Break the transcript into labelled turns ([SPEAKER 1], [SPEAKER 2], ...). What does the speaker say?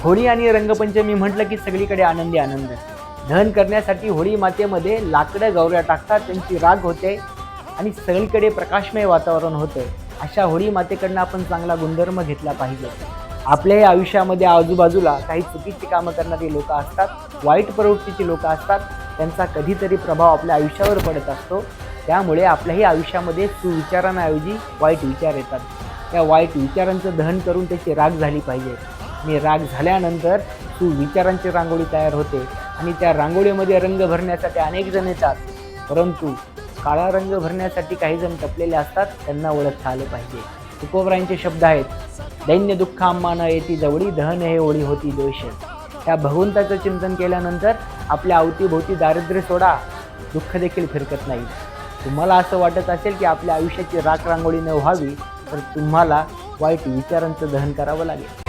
[SPEAKER 1] होळी आणि रंगपंचमी म्हटलं की सगळीकडे आनंदी आनंद. दहन करण्यासाठी होळी मातेमध्ये लाकडं गौऱ्या टाकतात, त्यांची राग होते आणि सगळीकडे प्रकाशमय वातावरण होतं. अशा होळी मातेकडनं आपण चांगला गुणधर्म घेतला पाहिजे. आपल्याही आयुष्यामध्ये आजूबाजूला काही चुकीची कामं करणारी लोक असतात, वाईट प्रवृत्तीची लोक असतात. त्यांचा कधीतरी प्रभाव आपल्या आयुष्यावर पडत असतो. त्यामुळे आपल्याही आयुष्यामध्ये सुविचारांऐवजी वाईट विचार येतात. त्या वाईट विचारांचं दहन करून त्याची राग झाली पाहिजे आणि राग झाल्यानंतर सुविचारांची रांगोळी तयार होते आणि त्या रांगोळीमध्ये रंग भरण्यासाठी अनेक जण येतात, परंतु काळा रंग भरण्यासाठी काही जण टपलेले असतात. त्यांना ओळखता आलं पाहिजे. तुकोबरायांचे शब्द आहेत, दैन्य दुःख आम्हा न येती जवळी, दहन हे ओळी होती दोष. त्या भगवंताचं चिंतन केल्यानंतर आपल्या अवतीभोवती दारिद्र्य सोडा, दुःख देखील फिरकत नाही. तुम्हाला असं वाटत असेल की आपल्या आयुष्याची राख रांगोळी न व्हावी, तर तुम्हाला वाईट विचारांचं दहन करावं लागेल.